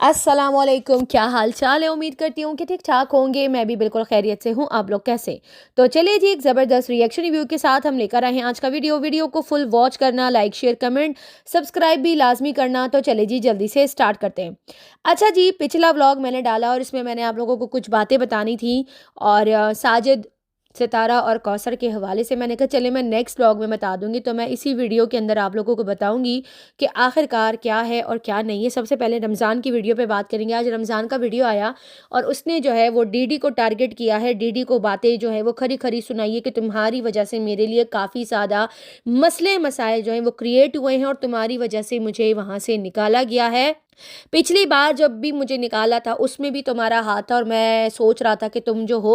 अस्सलामुअलैकुम, क्या हाल चाल है। उम्मीद करती हूँ कि ठीक ठाक होंगे। मैं भी बिल्कुल खैरियत से हूँ। आप लोग कैसे? तो चलिए जी, एक ज़बरदस्त रिएक्शन रिव्यू के साथ हम लेकर आए हैं आज का वीडियो को फुल वॉच करना, लाइक शेयर कमेंट सब्सक्राइब भी लाजमी करना। तो चलिए जी, जल्दी से स्टार्ट करते हैं। अच्छा जी, पिछला व्लॉग मैंने डाला और इसमें मैंने आप लोगों को कुछ बातें बतानी थी और साजिद, सितारा और कौसर के हवाले से मैंने कहा चले मैं नेक्स्ट व्लॉग में बता दूंगी। तो मैं इसी वीडियो के अंदर आप लोगों को बताऊंगी कि आखिरकार क्या है और क्या नहीं है। सबसे पहले रमज़ान की वीडियो पे बात करेंगे। आज रमज़ान का वीडियो आया और उसने जो है वो डीडी को टारगेट किया है। डीडी को बातें जो है वो खरी खरी सुनाई है कि तुम्हारी वजह से मेरे लिए काफ़ी ज़्यादा मसले मसाइल जो हैं वो क्रिएट हुए हैं और तुम्हारी वजह से मुझे वहाँ से निकाला गया है। पिछली बार जब भी मुझे निकाला था उसमें भी तुम्हारा हाथ था और मैं सोच रहा था कि तुम जो हो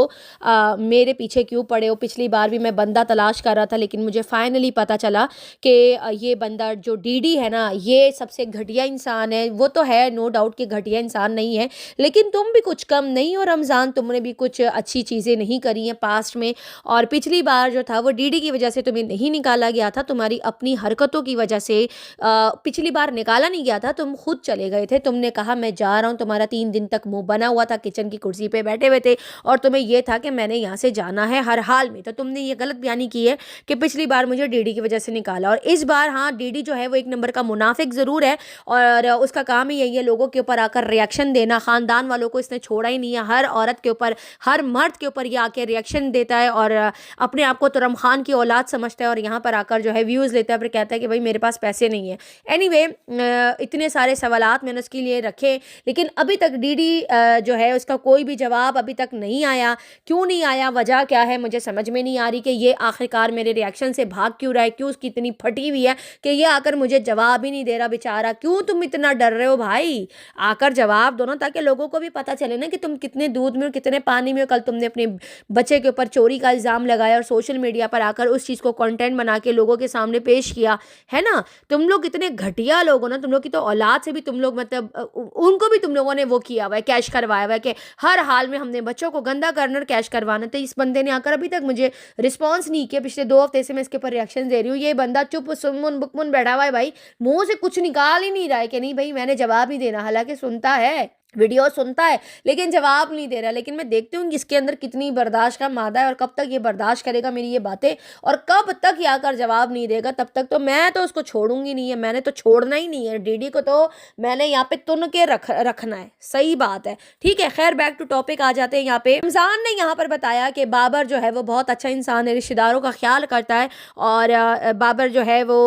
मेरे पीछे क्यों पड़े हो। पिछली बार भी मैं बंदा तलाश कर रहा था लेकिन मुझे फाइनली पता चला कि ये बंदा जो डीडी है ना, ये सबसे घटिया इंसान है। वो तो है, नो डाउट कि घटिया इंसान नहीं है, लेकिन तुम भी कुछ कम नहीं हो रमज़ान। तुमने भी कुछ अच्छी चीज़ें नहीं करी हैं पास्ट में। और पिछली बार जो था वो डीडी की वजह से तुम्हें नहीं निकाला गया था, तुम्हारी अपनी हरकतों की वजह से पिछली बार निकाला नहीं गया था। तुम खुद चले गए थे, तुमने कहा मैं जा रहा हूँ। तुम्हारा 3 दिन तक मुंह बना हुआ था, किचन की कुर्सी पे बैठे हुए थे और तुम्हें यह था कि मैंने यहाँ से जाना है हर हाल में। तो तुमने ये गलत बयानी की है कि पिछली बार मुझे डीडी की वजह से निकाला। और इस बार हाँ, डीडी जो है वो एक नंबर का मुनाफिक ज़रूर है और उसका काम ही यही है लोगों के ऊपर आकर रिएक्शन देना। ख़ानदान वालों को इसने छोड़ा ही नहीं है। हर औरत के ऊपर, हर मर्द के ऊपर ये आके रिएक्शन देता है और अपने आप को तुरम खान की औलाद समझता है और यहाँ पर आकर जो है व्यूज़ लेता है, फिर कहता है कि भाई मेरे पास पैसे नहीं है। एनीवे, इतने सारे सवालात मैंने उसके लिए रखे लेकिन अभी तक डीडी जो है उसका कोई भी जवाब अभी तक नहीं आया। क्यों नहीं आया, वजह क्या है, मुझे समझ में नहीं आ रही कि ये आखिरकार मेरे रिएक्शन से भाग क्यों रहा है। क्यों उसकी इतनी फटी हुई है कि ये आकर मुझे जवाब ही नहीं दे रहा बेचारा। क्यों तुम इतना डर रहे हो भाई? आकर जवाब दो ना, ताकि लोगों को भी पता चले ना कि तुम कितने दूध में और कितने पानी में हो। कल तुमने अपने बच्चे के ऊपर चोरी का इल्ज़ाम लगाया और सोशल मीडिया पर आकर उस चीज़ को कंटेंट बना के लोगों के सामने पेश किया है ना। तुम लोग इतने घटिया लोग हो ना, तुम लोग की तो औलाद से भी तुम लोग मतलब उनको भी तुम लोगों ने वो किया हुआ है, कैश करवाया हुआ है कि हर हाल में हमने बच्चों को गंदा करना और कैश करवाना। तो इस बंदे ने आकर अभी तक मुझे रिस्पांस नहीं किया। पिछले 2 हफ्ते से मैं इसके ऊपर रिएक्शन दे रही हूँ। ये बंदा चुप सुनमुन बुकमुन बैठा हुआ है भाई, मुंह से कुछ निकाल ही नहीं रहा है कि नहीं भाई मैंने जवाब नहीं देना। हालांकि सुनता है, वीडियो सुनता है, लेकिन जवाब नहीं दे रहा। लेकिन मैं देखती हूँ कि इसके अंदर कितनी बर्दाश्त का मादा है और कब तक ये बर्दाश्त करेगा मेरी ये बातें और कब तक ये आकर जवाब नहीं देगा। तब तक तो मैं तो उसको छोड़ूंगी नहीं है, मैंने तो छोड़ना ही नहीं है। डीडी को तो मैंने यहाँ पे तुन के रखना है। सही बात है, ठीक है। खैर, बैक टू टॉपिक आ जाते हैं। यहाँ पे रमज़ान ने यहाँ पर बताया कि बाबर जो है वो बहुत अच्छा इंसान है, रिश्तेदारों का ख्याल करता है और बाबर जो है वो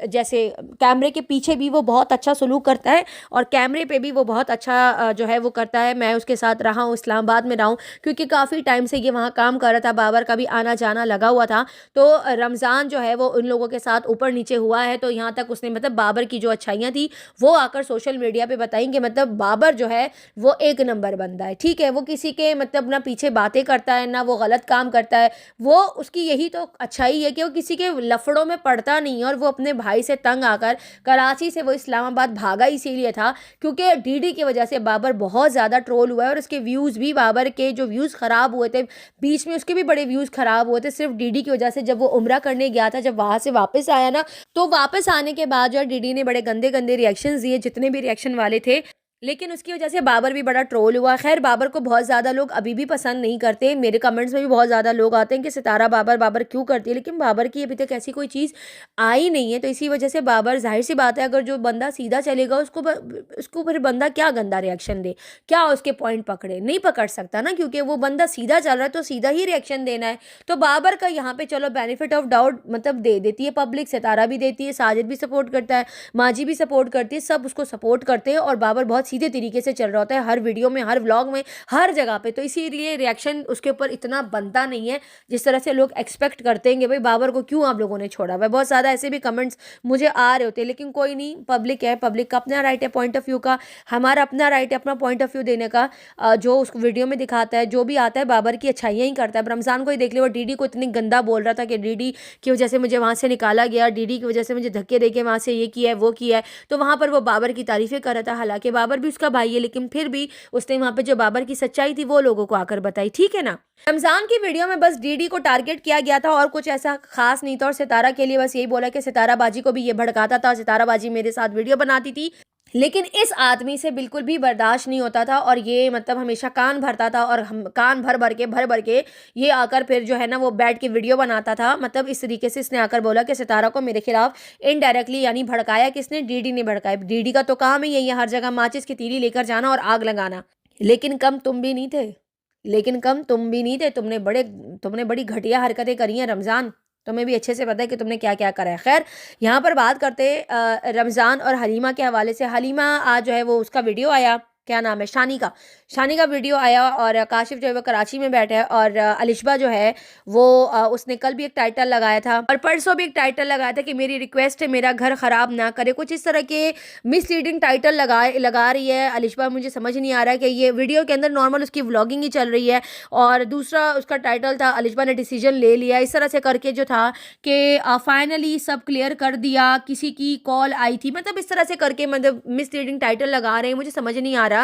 जैसे कैमरे के पीछे भी वो बहुत अच्छा सलूक करता है और कैमरे पे भी वो बहुत अच्छा जो है वो करता है। मैं उसके साथ रहा हूँ, इस्लामाबाद में रहा हूँ, क्योंकि काफ़ी टाइम से ये वहाँ काम कर रहा था। बाबर का भी आना जाना लगा हुआ था। तो रमज़ान जो है वो उन लोगों के साथ ऊपर नीचे हुआ है। तो यहाँ तक उसने मतलब बाबर की जो अच्छाइयाँ थी वो आकर सोशल मीडिया पे बताई कि मतलब बाबर जो है वो एक नंबर बंदा है, ठीक है। वो किसी के मतलब ना पीछे बातें करता है ना वो गलत काम करता है। वो उसकी यही तो अच्छाई है कि वो किसी के लफड़ों में पड़ता नहीं है। और वो अपने भाई से तंग आकर कराची से वो इस्लामाबाद भागा इसीलिए था क्योंकि डीडी की वजह से बाबर बहुत ज़्यादा ट्रोल हुआ है और उसके व्यूज़ भी, बाबर के जो व्यूज़ ख़राब हुए थे बीच में, उसके भी बड़े व्यूज़ ख़राब हुए थे सिर्फ डीडी की वजह से। जब वो उम्रा करने गया था, जब वहाँ से वापस आया ना, तो वापस आने के बाद जो डीडी ने बड़े गंदे गंदे रिएक्शंस दिए, जितने भी रिएक्शन वाले थे, लेकिन उसकी वजह से बाबर भी बड़ा ट्रोल हुआ। खैर, बाबर को बहुत ज़्यादा लोग अभी भी पसंद नहीं करते। मेरे कमेंट्स में भी बहुत ज़्यादा लोग आते हैं कि सितारा बाबर बाबर क्यों करती है, लेकिन बाबर की अभी तक ऐसी कोई चीज़ आई नहीं है। तो इसी वजह से बाबर, जाहिर सी बात है, अगर जो बंदा सीधा चलेगा उसको फिर बंदा क्या गंदा रिएक्शन दे, क्या उसके पॉइंट पकड़े, नहीं पकड़ सकता ना, क्योंकि वो बंदा सीधा चल रहा है तो सीधा ही रिएक्शन देना है। तो बाबर का यहाँ पे चलो बेनिफिट ऑफ डाउट मतलब दे देती है पब्लिक, सितारा भी देती है, साजिद भी सपोर्ट करता है, माजी भी सपोर्ट करती है, सब उसको सपोर्ट करते हैं और बाबर बहुत सीधे तरीके से चल रहा होता है हर वीडियो में, हर व्लॉग में, हर जगह पे। तो इसीलिए रिएक्शन उसके ऊपर इतना बनता नहीं है जिस तरह से लोग एक्सपेक्ट करते हैं कि भाई बाबर को क्यों आप लोगों ने छोड़ा हुआ है। बहुत ज़्यादा ऐसे भी कमेंट्स मुझे आ रहे होते हैं, लेकिन कोई नहीं, पब्लिक है, पब्लिक का अपना राइट है पॉइंट ऑफ व्यू का, हमारा अपना राइट है अपना पॉइंट ऑफ व्यू देने का। जो उस वीडियो में दिखाता है, जो भी आता है, बाबर की अच्छाइयाँ ही करता है। रमज़ान को ही देख लिया, वो डीडी को इतनी गंदा बोल रहा था कि डीडी की वजह से मुझे वहाँ से निकाला गया, डीडी की वजह से मुझे धक्के दे के वहाँ से ये किया है वो किया है। तो वहाँ पर वो बाबर की तारीफ़ें कर रहा था, हालांकि बाबर भी उसका भाई है, लेकिन फिर भी उसने वहां पे जो बाबर की सच्चाई थी वो लोगों को आकर बताई, ठीक है ना। रमजान की वीडियो में बस डीडी को टारगेट किया गया था और कुछ ऐसा खास नहीं था। और सितारा के लिए बस यही बोला कि सितारा बाजी को भी ये भड़काता था, सितारा बाजी मेरे साथ वीडियो बनाती थी लेकिन इस आदमी से बिल्कुल भी बर्दाश्त नहीं होता था, और ये मतलब हमेशा कान भरता था, और हम कान भर भर के ये आकर फिर जो है ना वो बैठ के वीडियो बनाता था। मतलब इस तरीके से इसने आकर बोला कि सितारा को मेरे खिलाफ इनडायरेक्टली यानी भड़काया किसने, डीडी ने भड़काया। डीडी का तो काम ही यही है हर जगह माचिस की तीली लेकर जाना और आग लगाना। लेकिन कम तुम भी नहीं थे, लेकिन कम तुम भी नहीं थे, तुमने बड़ी घटिया हरकतें करी हैं रमज़ान। तुम्हें भी अच्छे से पता है कि तुमने क्या क्या करा है। खैर, यहाँ पर बात करते रमज़ान और हलीमा के हवाले से। हलीमा आज जो है वो उसका वीडियो आया, क्या नाम है, शानी का वीडियो आया, और काशिफ जो है वो कराची में बैठा है, और अलिशबा जो है वो उसने कल भी एक टाइटल लगाया था और परसों भी एक टाइटल लगाया था कि मेरी रिक्वेस्ट है मेरा घर ख़राब ना करे। कुछ इस तरह के मिसलीडिंग टाइटल लगा रही है अलिशबा। मुझे समझ नहीं आ रहा है कि ये वीडियो के अंदर नॉर्मल उसकी व्लॉगिंग ही चल रही है, और दूसरा उसका टाइटल था अलिशबा ने डिसीजन ले लिया, इस तरह से करके जो था कि फाइनली सब क्लियर कर दिया, किसी की कॉल आई थी, मतलब इस तरह से करके मतलब मिसलीडिंग टाइटल लगा रहे हैं। मुझे समझ नहीं आ रहा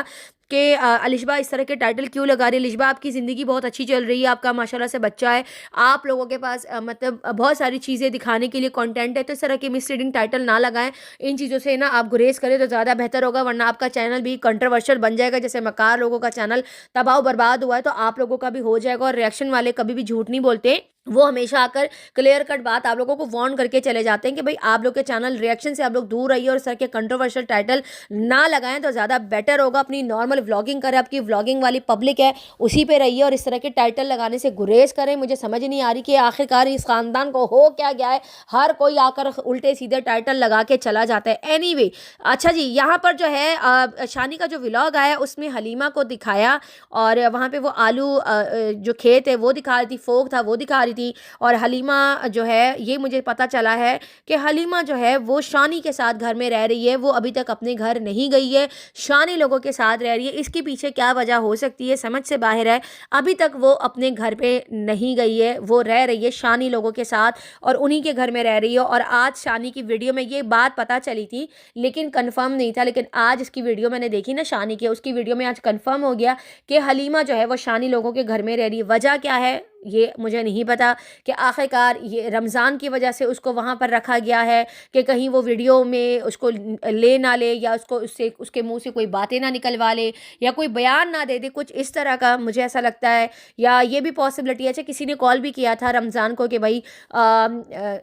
कि अलिशबा इस तरह के टाइटल क्यों लगा रही है। अलिशबा, आपकी ज़िंदगी बहुत अच्छी चल रही है, आपका माशाल्लाह से बच्चा है, आप लोगों के पास मतलब बहुत सारी चीज़ें दिखाने के लिए कंटेंट है, तो इस तरह के मिसलीडिंग टाइटल ना लगाएं। इन चीज़ों से ना आप गुरेज करें तो ज़्यादा बेहतर होगा, वरना आपका चैनल भी कंट्रोवर्शियल बन जाएगा। जैसे मकार लोगों का चैनल तबाह बर्बाद हुआ है, तो आप लोगों का भी हो जाएगा। और रिएक्शन वाले कभी भी झूठ नहीं बोलते, वो हमेशा आकर क्लियर कट बात आप लोगों को वार्न करके चले जाते हैं कि भाई आप लोग के चैनल रिएक्शन से आप लोग दूर रहिए और इस तरह के कंट्रोवर्शियल टाइटल ना लगाएं तो ज़्यादा बेटर होगा। अपनी नॉर्मल व्लॉगिंग करें, आपकी व्लॉगिंग वाली पब्लिक है उसी पे रहिए, और इस तरह के टाइटल लगाने से गुरेज करें। मुझे समझ नहीं आ रही कि आखिरकार इस ख़ानदान को हो क्या गया है, हर कोई आकर उल्टे सीधे टाइटल लगा के चला जाता है। एनीवे, अच्छा जी, यहाँ पर जो है शानी का जो व्लॉग आया उसमें हलीमा को दिखाया, और वहाँ पे वो आलू जो खेत है वो दिखा रही थी, फोक था वो दिखा रही थी। और हलीमा जो है, ये मुझे पता चला है कि हलीमा जो है वो शानी के साथ घर में रह रही है, वो अभी तक अपने घर नहीं गई है, शानी लोगों के साथ रह रही है। इसके पीछे क्या वजह हो सकती है समझ से बाहर है। अभी तक वो अपने घर पे नहीं गई है, वो रह रही है शानी लोगों के साथ और उन्हीं के घर में रह रही है। और आज शानी की वीडियो में ये बात पता चली थी लेकिन कंफर्म नहीं था, लेकिन आज इसकी वीडियो मैंने देखी ना शानी की, उसकी वीडियो में आज कंफर्म हो गया कि हलीमा जो है वो शानी लोगों के घर में रह रही है। वजह क्या है ये मुझे नहीं पता, कि आखिरकार ये रमज़ान की वजह से उसको वहाँ पर रखा गया है कि कहीं वो वीडियो में उसको ले ना ले, या उसको उससे उसके मुंह से कोई बातें ना निकलवा ले, या कोई बयान ना दे दे, कुछ इस तरह का मुझे ऐसा लगता है। या ये भी पॉसिबिलिटी है, अच्छा किसी ने कॉल भी किया था रमज़ान को कि भाई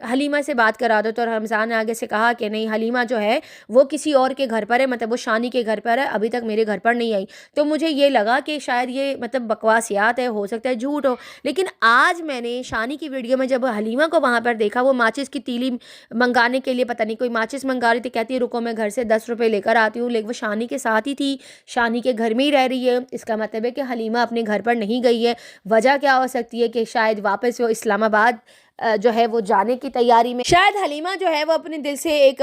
हलीमा से बात करा दो, तो रमज़ान ने आगे से कहा कि नहीं, हलीमा जो है वो किसी और के घर पर है, मतलब वो शानी के घर पर है, अभी तक मेरे घर पर नहीं आई। तो मुझे ये लगा कि शायद ये मतलब बकवासियात है, हो सकता है झूठ हो। लेकिन आज मैंने शानी की वीडियो में जब हलीमा को वहाँ पर देखा, वो माचिस की तीली मंगाने के लिए पता नहीं कोई माचिस मंगा रही थी, कहती है रुको मैं घर से 10 रुपये लेकर आती हूँ, लेकिन वो शानी के साथ ही थी, शानी के घर में ही रह रही है। इसका मतलब है कि हलीमा अपने घर पर नहीं गई है। वजह क्या हो सकती है कि शायद वापस वो इस्लामाबाद जो है वो जाने की तैयारी में, शायद हलीमा जो है वो अपने दिल से एक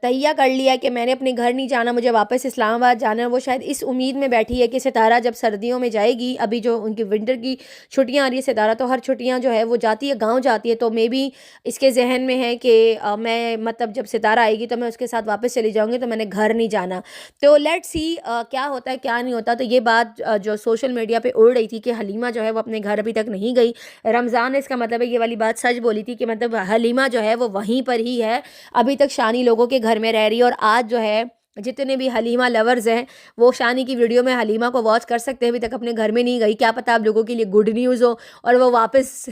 तहिया कर लिया कि मैंने अपने घर नहीं जाना, मुझे वापस इस्लामाबाद जाना है। वो शायद इस उम्मीद में बैठी है कि सितारा जब सर्दियों में जाएगी, अभी जो उनकी विंटर की छुट्टियां आ रही है, सितारा तो हर छुट्टियां जो है वो जाती है, गाँव जाती है, तो मे बी इसके जहन में है कि मैं मतलब जब सितारा आएगी तो मैं उसके साथ वापस चली जाऊँगी, तो मैंने घर नहीं जाना। तो लेट्स सी क्या होता है क्या नहीं होता। तो ये बात जो सोशल मीडिया पर उड़ रही थी कि हलीमा जो है वो अपने घर अभी तक नहीं गई, रमज़ान ने इसका मतलब है ये वाली बात सच बोली थी कि मतलब हलीमा जो है वो वहीं पर ही है, अभी तक शानी लोगों के घर में रह रही है। और आज जो है जितने भी हलीमा लवर्स हैं वो शानी की वीडियो में हलीमा को वॉच कर सकते हैं, अभी तक अपने घर में नहीं गई। क्या पता आप लोगों के लिए गुड न्यूज़ हो और वो वापस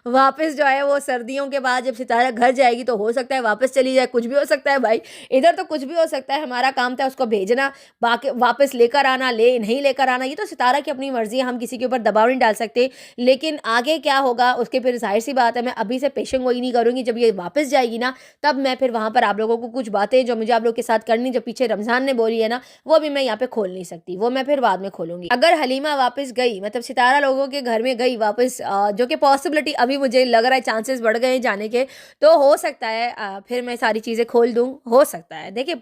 वापस जो है वो सर्दियों के बाद जब सितारा घर जाएगी तो हो सकता है वापस चली जाए, कुछ भी हो सकता है भाई, इधर तो कुछ भी हो सकता है। हमारा काम था उसको भेजना, बाकी वापस लेकर आना, ले नहीं लेकर आना ये तो सितारा की अपनी मर्जी है, हम किसी के ऊपर दबाव नहीं डाल सकते। लेकिन आगे क्या होगा उसके फिर जाहिर सी बात है, मैं अभी से पेशेंट गोई नहीं करूँगी, जब ये वापस जाएगी ना तब मैं फिर वहाँ पर आप लोगों को कुछ बातें जो मुझे आप लोग के साथ करनी, जो पीछे रमज़ान ने बोली है ना, वो भी मैं यहाँ पे खोल नहीं सकती, वो मैं फिर बाद में खोलूंगी। अगर हलीमा वापस गई, मतलब सितारा लोगों के घर में गई वापस, जो कि पॉसिबिलिटी अभी मुझे लग रहा है चांसेस बढ़ गए हैं जाने के, तो हो सकता है फिर मैं सारी चीज़ें खोल दूँ, हो सकता है। देखिए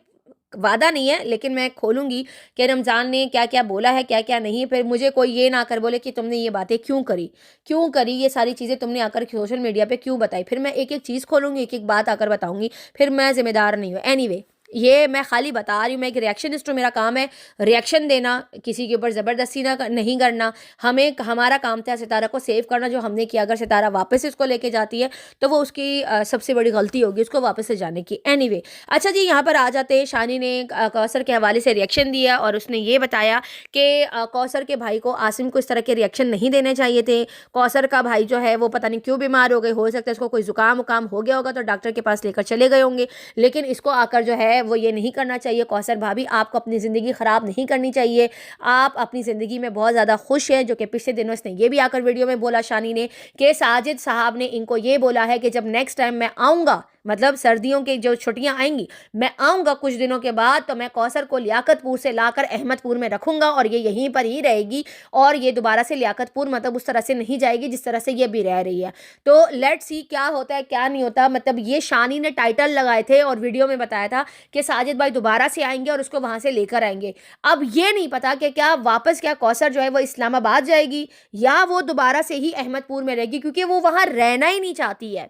वादा नहीं है लेकिन मैं खोलूंगी कि रमज़ान ने क्या क्या बोला है क्या क्या नहीं। फिर मुझे कोई ये ना कर बोले कि तुमने ये बातें क्यों करी, ये सारी चीज़ें तुमने आकर सोशल मीडिया पे क्यों बताई। फिर मैं एक एक चीज़ खोलूंगी, एक एक बात आकर बताऊंगी, फिर मैं जिम्मेदार नहीं हूँ। एनीवे, ये मैं खाली बता रही हूँ, मैं एक रिएक्शनिस्ट हूँ, मेरा काम है रिएक्शन देना, किसी के ऊपर ज़बरदस्ती नहीं करना। हमें हमारा काम था सितारा को सेव करना, जो हमने किया। अगर सितारा वापस इसको लेके जाती है तो वो उसकी सबसे बड़ी गलती होगी उसको वापस से जाने की। एनीवे, अच्छा जी, यहाँ पर आ जाते हैं। शानी ने कौसर के हवाले से रिएक्शन दिया और उसने ये बताया कि कौसर के भाई को, आसिम को, इस तरह के रिएक्शन नहीं देने चाहिए थे। कौसर का भाई जो है वो पता नहीं क्यों बीमार हो गए, हो सकता है इसको कोई ज़ुकाम उकाम हो गया होगा तो डॉक्टर के पास लेकर चले गए होंगे, लेकिन इसको आकर जो है वो ये नहीं करना चाहिए। कौसर भाभी, आपको अपनी ज़िंदगी ख़राब नहीं करनी चाहिए। आप अपनी ज़िंदगी में बहुत ज़्यादा खुश हैं, जो कि पिछले दिनों इसने ये भी आकर वीडियो में बोला शानी ने कि साजिद साहब ने इनको ये बोला है कि जब नेक्स्ट टाइम मैं आऊँगा, मतलब सर्दियों की जो छुट्टियां आएंगी, मैं आऊँगा कुछ दिनों के बाद, तो मैं कौसर को लियाकतपुर से लाकर अहमदपुर में रखूँगा और ये यहीं पर ही रहेगी और ये दोबारा से लियाकतपुर मतलब उस तरह से नहीं जाएगी जिस तरह से ये भी रह रही है। तो लेट्स सी क्या होता है क्या नहीं होता। मतलब ये शानी ने टाइटल लगाए थे और वीडियो में बताया था कि साजिद भाई दोबारा से आएंगे और उसको वहाँ से लेकर आएंगे। अब ये नहीं पता कि क्या वापस क्या कौसर जो है वो इस्लामाबाद जाएगी या वो दोबारा से ही अहमदपुर में रहेगी, क्योंकि वो वहाँ रहना ही नहीं चाहती है,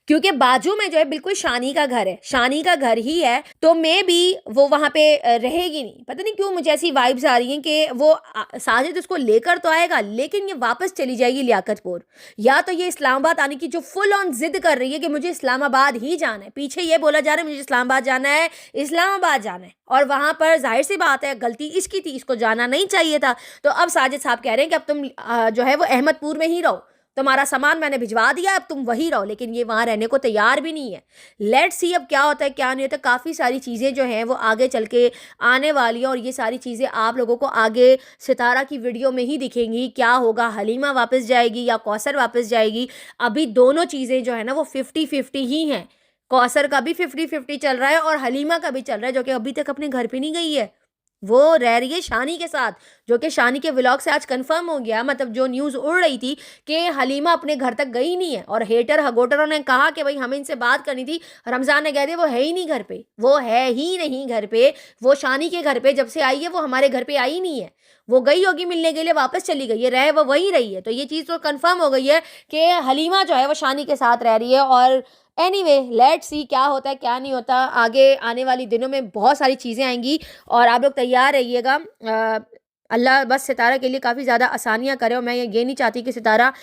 क्योंकि बाजू में जो है बिल्कुल शानी का घर है, शानी का घर ही है, तो मे भी वो वहाँ पे रहेगी नहीं। पता नहीं क्यों मुझे ऐसी वाइब्स आ रही हैं कि वो साजिद उसको लेकर तो आएगा लेकिन ये वापस चली जाएगी लियाकतपुर, या तो ये इस्लामाबाद आने की जो फुल ऑन जिद कर रही है कि मुझे इस्लामाबाद ही जाना है। पीछे ये बोला जा रहा है मुझे इस्लामाबाद जाना है, इस्लामाबाद जाना है, और वहाँ पर जाहिर सी बात है गलती इसकी थी, इसको जाना नहीं चाहिए था। तो अब साजिद साहब कह रहे हैं कि अब तुम जो है वो अहमदपुर में ही रहो, तुम्हारा सामान मैंने भिजवा दिया, अब तुम वही रहो, लेकिन ये वहाँ रहने को तैयार भी नहीं है। लेट्स सी अब क्या होता है क्या नहीं होता। काफ़ी सारी चीज़ें जो हैं वो आगे चल के आने वाली हैं और ये सारी चीज़ें आप लोगों को आगे सितारा की वीडियो में ही दिखेंगी। क्या होगा, हलीमा वापस जाएगी या कौसर वापस जाएगी? अभी दोनों चीज़ें जो है ना वो 50-50 ही हैं। कौसर का भी 50-50 चल रहा है और हलीमा का भी चल रहा है, जो कि अभी तक अपने घर पे नहीं गई है। वो रह रही है शानी के साथ, जो कि शानी के व्लॉग से आज कंफर्म हो गया। मतलब जो न्यूज़ उड़ रही थी कि हलीमा अपने घर तक गई नहीं है, और हेटर हगोटरों ने कहा कि भाई हमें इनसे बात करनी थी। रमज़ान ने कह दिया वो है ही नहीं घर पे, वो है ही नहीं घर पे, वो शानी के घर पे जब से आई है वो हमारे घर पे आई नहीं है। वो गई होगी मिलने के लिए, वापस चली गई है, रहे वो वहीं रही है। तो ये चीज़ तो कंफर्म हो गई है कि हलीमा जो है वो शानी के साथ रह रही है। और एनीवे, लेट्स सी क्या होता है क्या नहीं होता। आगे आने वाली दिनों में बहुत सारी चीज़ें आएंगी और आप लोग तैयार रहिएगा। अल्लाह बस सितारा के लिए काफ़ी ज़्यादा आसानियाँ करे, और मैं ये नहीं चाहती कि सितारा,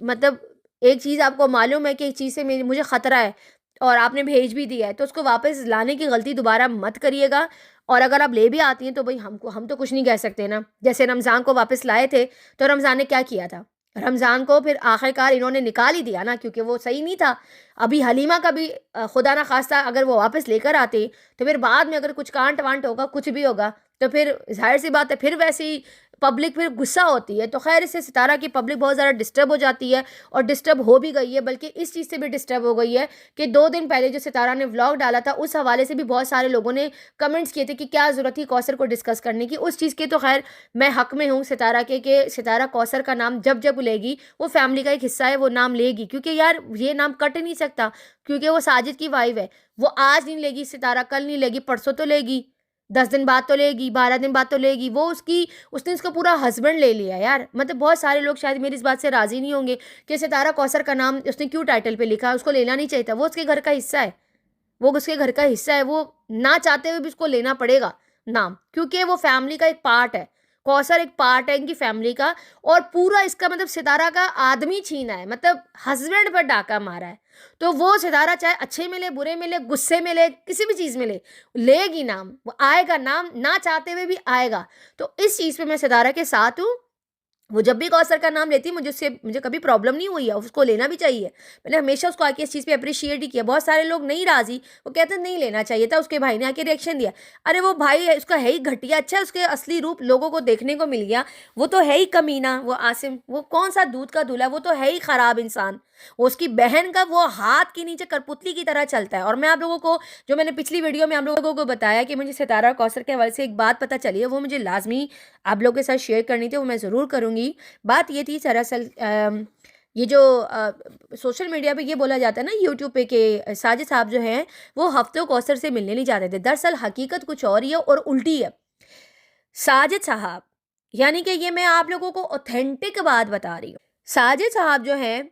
मतलब एक चीज़ आपको मालूम है कि एक चीज़ से मुझे ख़तरा है और आपने भेज भी दिया है, तो उसको वापस लाने की गलती दोबारा मत करिएगा। और अगर आप ले भी आती हैं तो भाई हम तो कुछ नहीं कह सकते ना। जैसे रमज़ान को वापस लाए थे तो रमज़ान ने क्या किया था, रमज़ान को फिर आखिरकार इन्होंने निकाल ही दिया ना, क्योंकि वो सही नहीं था। अभी हलीमा का भी खुदा ना खास्ता अगर वो वापस लेकर आते तो फिर बाद में अगर कुछ कांट वांट होगा, कुछ भी होगा, तो फिर जाहिर सी बात है फिर वैसे ही पब्लिक फिर गुस्सा होती है। तो खैर इससे सितारा की पब्लिक बहुत ज़्यादा डिस्टर्ब हो जाती है, और डिस्टर्ब हो भी गई है, बल्कि इस चीज़ से भी डिस्टर्ब हो गई है कि 2 दिन पहले जो सितारा ने व्लॉग डाला था उस हवाले से भी बहुत सारे लोगों ने कमेंट्स किए थे कि क्या ज़रूरत थी कौसर को डिस्कस करने की। उस चीज़ के तो खैर मैं हक में हूँ सितारा के कि सितारा कौसर का नाम जब जब लेगी, वो फैमिली का एक हिस्सा है, वो नाम लेगी, क्योंकि यार ये नाम कट नहीं सकता, क्योंकि वो साजिद की वाइफ है। वो आज नहीं लेगी सितारा, कल नहीं लेगी, परसों तो लेगी, 10 दिन बाद तो लेगी, 12 दिन बाद तो लेगी। वो उसने इसका पूरा हस्बैंड ले लिया यार। मतलब बहुत सारे लोग शायद मेरी इस बात से राज़ी नहीं होंगे कि सितारा कौसर का नाम उसने क्यों टाइटल पे लिखा, उसको लेना नहीं चाहिए था। वो उसके घर का हिस्सा है, वो उसके घर का हिस्सा है, वो ना चाहते हुए भी उसको लेना पड़ेगा नाम, क्योंकि वो फैमिली का एक पार्ट है। कौसर एक पार्ट है इनकी फैमिली का, और पूरा इसका मतलब सितारा का आदमी छीना है, मतलब हस्बैंड पर डाका मारा है। तो वो सितारा चाहे अच्छे मिले, बुरे मिले, गुस्से मिले, किसी भी चीज़ मिले, लेगी नाम, वो आएगा नाम, ना चाहते हुए भी आएगा। तो इस चीज़ पे मैं सितारा के साथ हूँ। वो जब भी कौसर का नाम लेती है मुझे कभी प्रॉब्लम नहीं हुई है, उसको लेना भी चाहिए। मैंने हमेशा उसको आके इस चीज़ पे अप्रिशिएट ही किया। बहुत सारे लोग नहीं राज़ी, वो कहते हैं नहीं लेना चाहिए था, उसके भाई ने आके रिएक्शन दिया। अरे वो भाई है, उसका है ही घटिया, अच्छा उसके असली रूप लोगों को देखने को मिल गया। वो तो है ही कमीना, वो आसिम, वो कौन सा दूध का दूल्हा, वो तो है ही ख़राब इंसान। उसकी बहन का वो हाथ के नीचे करपुतली की तरह चलता है। और मैं आप लोगों को, जो मैंने पिछली वीडियो में आप लोगों को बताया कि मुझे सितारा और कौसर के हवाले से एक बात पता चली है, वो मुझे लाजमी आप लोगों के साथ शेयर करनी थी, वो मैं ज़रूर करूँगी। बात ये थी दरअसल, ये जो सोशल मीडिया पे ये बोला जाता है ना, यूट्यूब पे, कि साजिद साहब जो हैं वो हफ्तों कौसर से मिलने नहीं जाते थे। दरअसल हकीकत कुछ और ही है और उल्टी है। साजिद साहब, यानी कि ये मैं आप लोगों को ऑथेंटिक बात बता रही हूँ। साजिद साहब जो हैं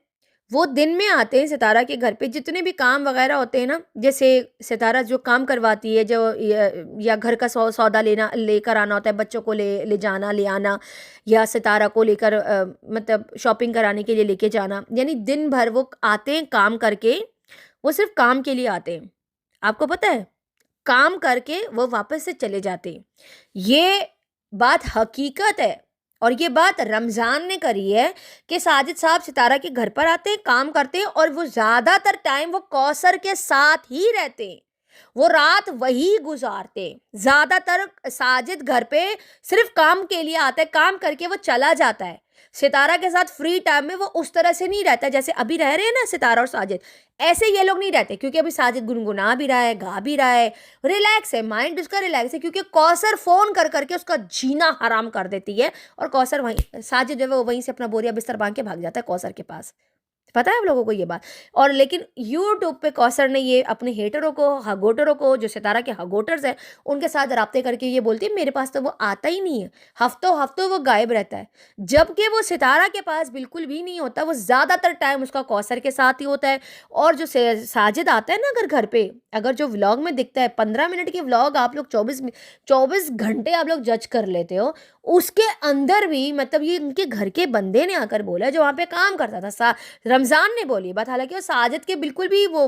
वो दिन में आते हैं सितारा के घर पे, जितने भी काम वगैरह होते हैं ना, जैसे सितारा जो काम करवाती है, जो या घर का सौदा लेना लेकर आना होता है, बच्चों को ले ले जाना ले आना, या सितारा को लेकर मतलब शॉपिंग कराने के लिए लेके जाना, यानी दिन भर वो आते हैं काम करके, वो सिर्फ काम के लिए आते हैं। आपको पता है, काम करके वो वापस से चले जाते हैं। ये बात हकीकत है, और ये बात रमज़ान ने करी है कि साजिद साहब सितारा के घर पर आते हैं, काम करते हैं, और वो ज़्यादातर टाइम वो कौसर के साथ ही रहते हैं। वो रात वही गुजारते हैं। ज़्यादातर साजिद घर पे सिर्फ काम के लिए आता है, काम करके वो चला जाता है। सितारा के साथ फ्री टाइम में वो उस तरह से नहीं रहता जैसे अभी रह रहे हैं ना सितारा और साजिद, ऐसे ये लोग नहीं रहते, क्योंकि अभी साजिद गुनगुना भी रहा है, गा भी रहा है, रिलैक्स है, माइंड उसका रिलैक्स है, क्योंकि कौसर फोन कर करके उसका जीना हराम कर देती है, और कौसर वहीं, साजिद जो है वो वहीं से अपना बोरिया बिस्तर बांध के भाग जाता है कौसर के पास। पता है आप लोगों को ये बात? और लेकिन यूट्यूब पे कौसर ने ये अपने हेटरों को, हगोटरों को, जो सितारा के हगोटर्स हैं, उनके साथ राब्ते करके ये बोलती है मेरे पास तो वो आता ही नहीं है, हफ्तों हफ्तों वो गायब रहता है। जबकि वो सितारा के पास बिल्कुल भी नहीं होता, वो ज़्यादातर टाइम उसका कौसर के साथ ही होता है। और जो साजिद आता है ना अगर घर पे, अगर जो व्लॉग में दिखता है 15 मिनट की व्लॉग, आप लोग 24 घंटे आप लोग जज कर लेते हो, उसके अंदर भी मतलब ये इनके घर के बंदे ने आकर बोला, जो वहाँ पे काम करता था, रमज़ान ने बोली बात, हालांकि वो साजिद के बिल्कुल भी वो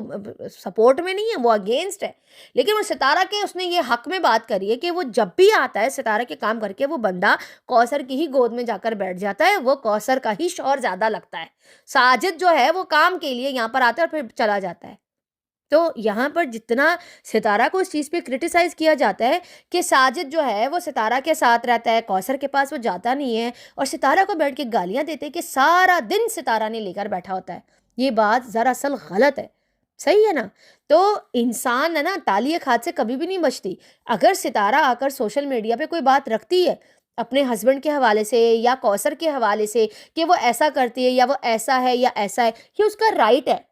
सपोर्ट में नहीं है, वो अगेंस्ट है, लेकिन वो सितारा के उसने ये हक में बात करी है कि वो जब भी आता है सितारा के काम करके, वो बंदा कौसर की ही गोद में जाकर बैठ जाता है, वो कौसर का ही शौहर ज़्यादा लगता है। साजिद जो है वो काम के लिए यहाँ पर आता है और फिर चला जाता है। तो यहाँ पर जितना सितारा को इस चीज़ पे क्रिटिसाइज़ किया जाता है कि साजिद जो है वो सितारा के साथ रहता है, कौसर के पास वो जाता नहीं है, और सितारा को बैठ के गालियाँ देते हैं कि सारा दिन सितारा ने लेकर बैठा होता है। ये बात दरअसल गलत है, सही है ना? तो इंसान है ना, ताली एक हाथ से कभी भी नहीं बचती। अगर सितारा आकर सोशल मीडिया पे कोई बात रखती है अपने हस्बैंड के हवाले से या कौसर के हवाले से कि वो ऐसा करती है या वो ऐसा है या ऐसा है, ये उसका राइट है।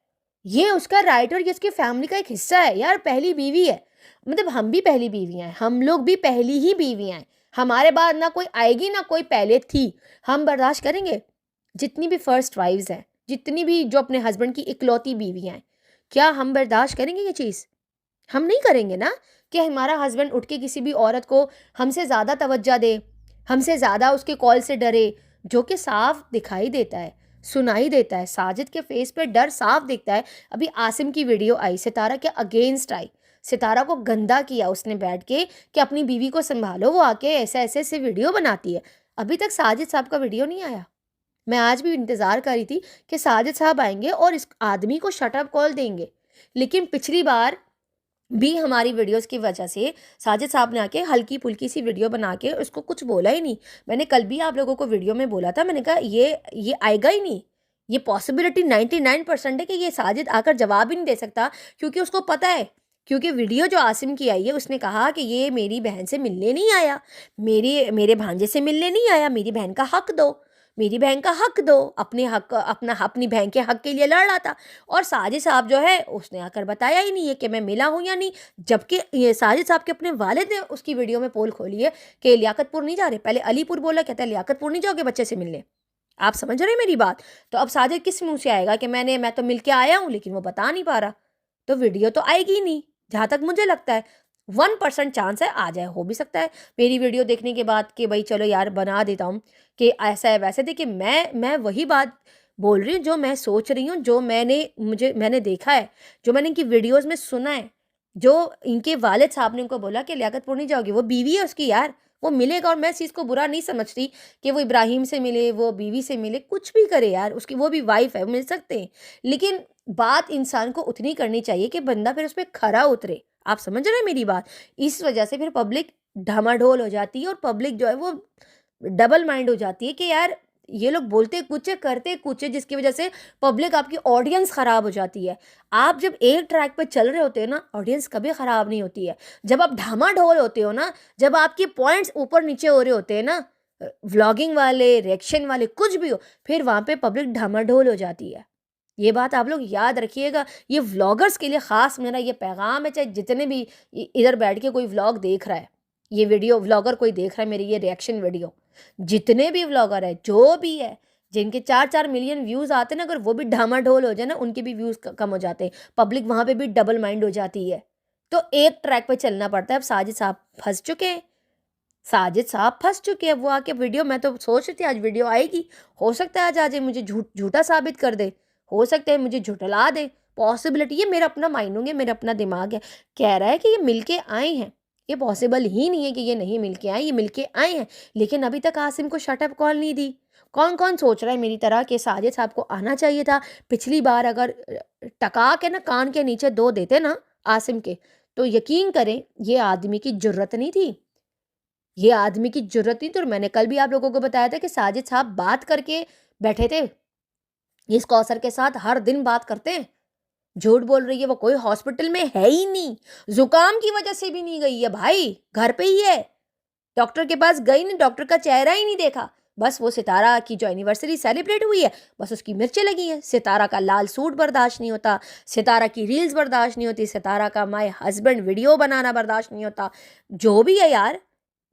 ये उसका राइट और ये उसकी फैमिली का एक हिस्सा है यार, पहली बीवी है, मतलब हम भी पहली बीवियां हैं, हम लोग भी पहली ही बीवियां हैं, हमारे बाद ना कोई आएगी ना कोई पहले थी। हम बर्दाश्त करेंगे? जितनी भी फर्स्ट वाइफ्स हैं, जितनी भी जो अपने हस्बैंड की इकलौती बीवियां हैं, क्या हम बर्दाश्त करेंगे ये चीज़? हम नहीं करेंगे ना, कि हमारा हस्बैंड उठ के किसी भी औरत को हमसे ज़्यादा तवज्जो दे, हमसे ज़्यादा उसके कॉल से डरे, जो कि साफ दिखाई देता है, सुनाई देता है। साजिद के फेस पे डर साफ दिखता है। अभी आसिम की वीडियो आई, सितारा के अगेंस्ट आई, सितारा को गंदा किया उसने बैठ के कि अपनी बीवी को संभालो, वो आके ऐसे ऐसे ऐसे वीडियो बनाती है। अभी तक साजिद साहब का वीडियो नहीं आया। मैं आज भी इंतज़ार कर रही थी कि साजिद साहब आएंगे और इस आदमी को शट अप कॉल देंगे, लेकिन पिछली बार भी हमारी वीडियोस की वजह से साजिद साहब ने आके हल्की फुल्की सी वीडियो बना के उसको कुछ बोला ही नहीं। मैंने कल भी आप लोगों को वीडियो में बोला था, मैंने कहा ये आएगा ही नहीं, ये पॉसिबिलिटी 99% है कि ये साजिद आकर जवाब ही नहीं दे सकता, क्योंकि उसको पता है, क्योंकि वीडियो जो आसिम की आई है उसने कहा कि ये मेरी बहन से मिलने नहीं आया, मेरे भांजे से मिलने नहीं आया, मेरी बहन का हक दो, मेरी बहन का हक दो, अपने हक अपनी बहन के हक के लिए लड़ रहा था। और साजिद साहब जो है उसने आकर बताया ही नहीं है कि मैं मिला हूँ या नहीं, जबकि ये साजिद साहब के अपने वालिद ने उसकी वीडियो में पोल खोली है कि लियाकतपुर नहीं जा रहे, पहले अलीपुर बोला, कहता है लियाकतपुर नहीं जाओगे बच्चे से मिलने। आप समझ रहे हैं मेरी बात? तो अब साजिद किस मुंह से आएगा कि मैं तो मिल के आया हूँ, लेकिन वो बता नहीं पा रहा, तो वीडियो तो आएगी ही नहीं, जहाँ तक मुझे लगता है। 1% चांस है आ जाए, हो भी सकता है मेरी वीडियो देखने के बाद कि भाई चलो यार बना देता हूँ कि ऐसा है वैसे। देखिए मैं वही बात बोल रही हूँ जो मैं सोच रही हूँ, जो मैंने देखा है, जो मैंने इनकी वीडियोस में सुना है, जो इनके वालिद साहब ने उनको बोला कि लियाकतपुर नहीं जाओगी, वो बीवी है उसकी यार, वो मिलेगा। और मैं इस चीज़ को बुरा नहीं समझती कि वो इब्राहिम से मिले, वो बीवी से मिले, कुछ भी करे यार, उसकी वो भी वाइफ है, वो मिल सकते हैं, लेकिन बात इंसान को उतनी करनी चाहिए कि बंदा फिर उस पर खरा उतरे। आप समझ रहे हैं मेरी बात? इस वजह से फिर पब्लिक ढमाढोल हो जाती है और पब्लिक जो है वो डबल माइंड हो जाती है कि यार ये लोग बोलते कुछ है करते कुछ है, जिसकी वजह से पब्लिक आपकी ऑडियंस ख़राब हो जाती है। आप जब एक ट्रैक पे चल रहे होते हो ना, ऑडियंस कभी ख़राब नहीं होती है। जब आप ढमाढोल होते हो ना, जब आपके पॉइंट्स ऊपर नीचे हो रहे होते हैं ना, व्लॉगिंग वाले, रिएक्शन वाले, कुछ भी हो, फिर वहाँ पे पब्लिक ढमाढोल हो जाती है। ये बात आप लोग याद रखिएगा। ये व्लॉगर्स के लिए ख़ास मेरा ये पैगाम है, चाहे जितने भी इधर बैठ के कोई व्लॉग देख रहा है, ये वीडियो व्लॉगर कोई देख रहा है, मेरी ये रिएक्शन वीडियो, जितने भी व्लॉगर है, जो भी है, जिनके 4-4 मिलियन व्यूज़ आते हैं ना, अगर वो भी डामाडोल हो जाए ना, उनके भी व्यूज़ कम हो जाते हैं, पब्लिक वहाँ पे भी डबल माइंड हो जाती है। तो एक ट्रैक पे चलना पड़ता है। अब साजिद साहब फँस चुके हैं, साजिद साहब फँस चुके हैं। वो आके वीडियो, मैं तो सोच रही थी आज वीडियो आएगी, हो सकता है आज आ जाए, मुझे झूठा साबित कर दे, हो सकता है मुझे झुठला दे, पॉसिबिलिटी, ये मेरा अपना माइंड है, मेरा अपना दिमाग है, कह रहा है कि ये मिलके आए हैं। ये पॉसिबल ही नहीं है कि ये नहीं मिलके आए, ये मिलके आए हैं। लेकिन अभी तक आसिम को शट अप कॉल नहीं दी। कौन-कौन सोच रहा है मेरी तरह कि साजिद साहब को आना चाहिए था। पिछली बार अगर टका के ना कान के नीचे 2 देते ना आसिम के, तो यकीन करें ये आदमी की जुर्रत नहीं थी। ये आदमी की ज़रूरत नहीं थी। और मैंने कल भी आप लोगों को बताया था कि साजिद साहब बात करके बैठे थे इस कौसर के साथ, हर दिन बात करते हैं। झूठ बोल रही है, वो कोई हॉस्पिटल में है ही नहीं, जुकाम की वजह से भी नहीं गई है भाई, घर पे ही है, डॉक्टर के पास गई नहीं, डॉक्टर का चेहरा ही नहीं देखा। बस वो सितारा की जो एनिवर्सरी सेलिब्रेट हुई है, बस उसकी मिर्चें लगी हैं। सितारा का लाल सूट बर्दाश्त नहीं होता, सितारा की रील्स बर्दाश्त नहीं होती, सितारा का माय हस्बैंड वीडियो बनाना बर्दाश्त नहीं होता। जो भी है यार,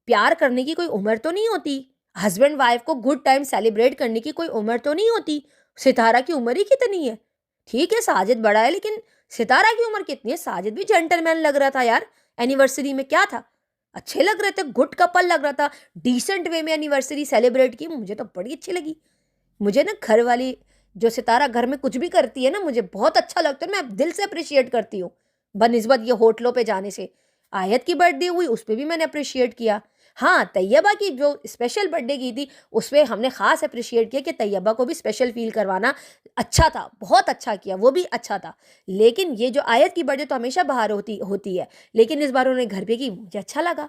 प्यार करने की कोई उम्र तो नहीं होती, हस्बैंड वाइफ को गुड टाइम सेलिब्रेट करने की कोई उम्र तो नहीं होती। सितारा की उम्र ही कितनी है? ठीक है साजिद बड़ा है, लेकिन सितारा की उम्र कितनी है? साजिद भी जेंटलमैन लग रहा था यार, एनिवर्सरी में क्या था, अच्छे लग रहे थे, गुड कपल लग रहा था, डिसेंट वे में एनिवर्सरी सेलिब्रेट की, मुझे तो बड़ी अच्छी लगी। मुझे ना घर वाली, जो सितारा घर में कुछ भी करती है ना, मुझे बहुत अच्छा लगता है, मैं दिल से अप्रिशिएट करती हूँ, बनिस्बत ये होटलों पे जाने से। आयत की बर्थडे हुई, उस पर भी मैंने अप्रिशिएट किया। हाँ, तैयबा की जो स्पेशल बर्थडे की थी, उसमें हमने ख़ास अप्रिशिएट किया कि तैयबा को भी स्पेशल फ़ील करवाना अच्छा था, बहुत अच्छा किया, वो भी अच्छा था। लेकिन ये जो आयत की बर्थडे तो हमेशा बाहर होती होती है, लेकिन इस बार उन्होंने घर पे की, मुझे अच्छा लगा।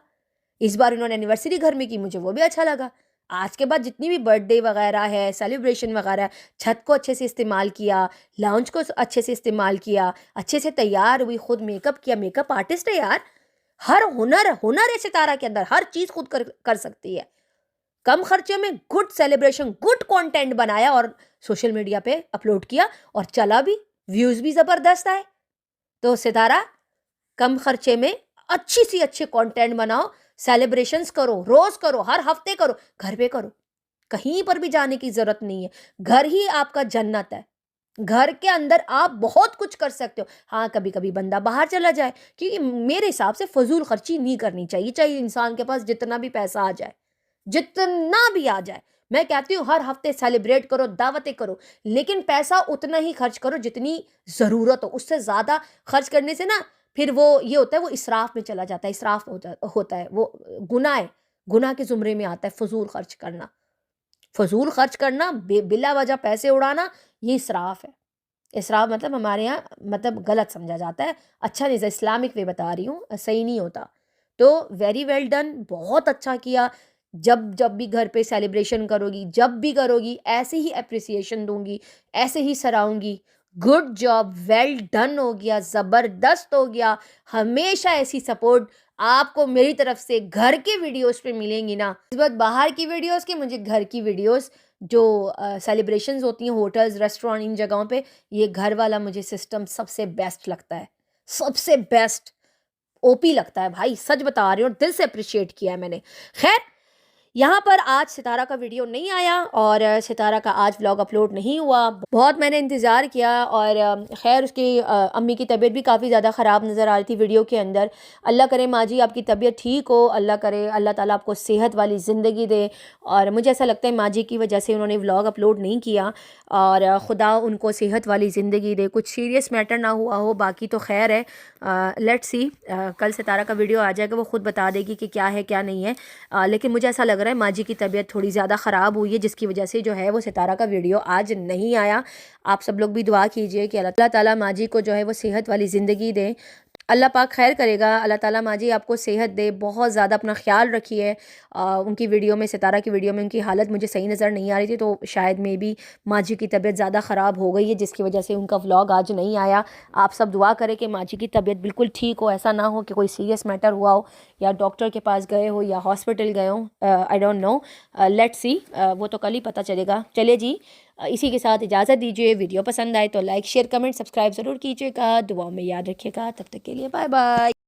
इस बार उन्होंने एनिवर्सरी घर में की, मुझे वो भी अच्छा लगा। आज के बाद जितनी भी बर्थडे वगैरह है, सेलिब्रेशन वगैरह है, छत को अच्छे से इस्तेमाल किया, लाउंज को अच्छे से इस्तेमाल किया, अच्छे से तैयार हुई, खुद मेकअप किया, मेकअप आर्टिस्ट है यार। हर हुनर हुनर है सितारा के अंदर, हर चीज़ खुद कर सकती है। कम खर्चे में गुड सेलिब्रेशन, गुड कंटेंट बनाया और सोशल मीडिया पे अपलोड किया और चला भी, व्यूज़ भी ज़बरदस्त आए। तो सितारा, कम खर्चे में अच्छी सी अच्छे कंटेंट बनाओ, सेलिब्रेशंस करो, रोज़ करो, हर हफ्ते करो, घर पे करो। कहीं पर भी जाने की ज़रूरत नहीं है। घर ही आपका जन्नत है। घर के अंदर आप बहुत कुछ कर सकते हो। हाँ, कभी-कभी बंदा बाहर चला जाए, क्योंकि मेरे हिसाब से फ़ज़ूल खर्ची नहीं करनी चाहिए, चाहे इंसान के पास जितना भी पैसा आ जाए, जितना भी आ जाए। मैं कहती हूँ हर हफ्ते सेलिब्रेट करो, दावतें करो, लेकिन पैसा उतना ही खर्च करो जितनी ज़रूरत हो। उससे ज़्यादा खर्च करने से ना फिर वो ये होता है, वो इसराफ़ में चला जाता है, इसराफ़ होता है, वो गुनाह है, गुनाह के ज़ुमरे में आता है फ़ज़ूल खर्च करना। फ़ज़ूल खर्च करना, बिला वजह पैसे उड़ाना, ये इसराफ़ है। इसराफ़ मतलब हमारे यहाँ मतलब गलत समझा जाता है, अच्छा नहीं, इस्लामिक वे बता रही हूँ, सही नहीं होता। तो वेरी वेल डन, बहुत अच्छा किया। जब जब भी घर पे सेलिब्रेशन करोगी, जब भी करोगी, ऐसे ही एप्रिसिएशन दूँगी, ऐसे ही सराहूँगी। गुड जॉब, वेल डन हो गया, ज़बरदस्त हो गया। हमेशा ऐसी सपोर्ट आपको मेरी तरफ से घर के वीडियोज़ पे मिलेंगी ना। इस बात बाहर की वीडियोज़ की, मुझे घर की वीडियोज़ जो सेलिब्रेशंस होती हैं होटल्स, रेस्टोरेंट, इन जगहों पे, ये घर वाला मुझे सिस्टम सबसे बेस्ट लगता है। सबसे बेस्ट, ओपी लगता है भाई, सच बता रही हूँ, और दिल से अप्रिशिएट किया है मैंने। खैर, यहाँ पर आज सितारा का वीडियो नहीं आया और सितारा का आज व्लॉग अपलोड नहीं हुआ। बहुत मैंने इंतज़ार किया और ख़ैर उसकी अम्मी की तबीयत भी काफ़ी ज़्यादा ख़राब नज़र आ रही थी वीडियो के अंदर। अल्लाह करे माँ जी आपकी तबीयत ठीक हो, अल्लाह करे अल्लाह ताला आपको सेहत वाली ज़िंदगी दे। और मुझे ऐसा लगता है माँ जी की वजह से उन्होंने व्लॉग अपलोड नहीं किया और खुदा उनको सेहत वाली ज़िंदगी दे। कुछ सीरियस मैटर ना हुआ हो, बाकी तो खैर है। लेट्स सी, कल सितारा का वीडियो आ जाएगा, वो ख़ुद बता देगी कि क्या है क्या नहीं है। लेकिन मुझे ऐसा लग रहा है माँ जी की तबीयत थोड़ी ज़्यादा ख़राब हुई है, जिसकी वजह से जो है वो सितारा का वीडियो आज नहीं आया। आप सब लोग भी दुआ कीजिए कि अल्लाह ताला माँ जी को जो है वो सेहत वाली ज़िंदगी दे। अल्लाह पाक खैर करेगा, अल्लाह ताला माँ जी आपको सेहत दे। बहुत ज़्यादा अपना ख्याल रखिए। उनकी वीडियो में, सितारा की वीडियो में उनकी हालत मुझे सही नज़र नहीं आ रही थी, तो शायद मे बी माँ जी की तबीयत ज़्यादा ख़राब हो गई है, जिसकी वजह से उनका व्लॉग आज नहीं आया। आप सब दुआ करें कि माँ जी की तबीयत बिल्कुल ठीक हो, ऐसा ना हो कि कोई सीरियस मैटर हुआ हो या डॉक्टर के पास गए हो या हॉस्पिटल गए हो। I don't know, let's see, वो तो कल ही पता चलेगा। चलिए जी, इसी के साथ इजाज़त दीजिए। वीडियो पसंद आए तो लाइक शेयर कमेंट सब्सक्राइब ज़रूर कीजिएगा, दुआओं में याद रखिएगा। तब तक के लिए बाय बाय।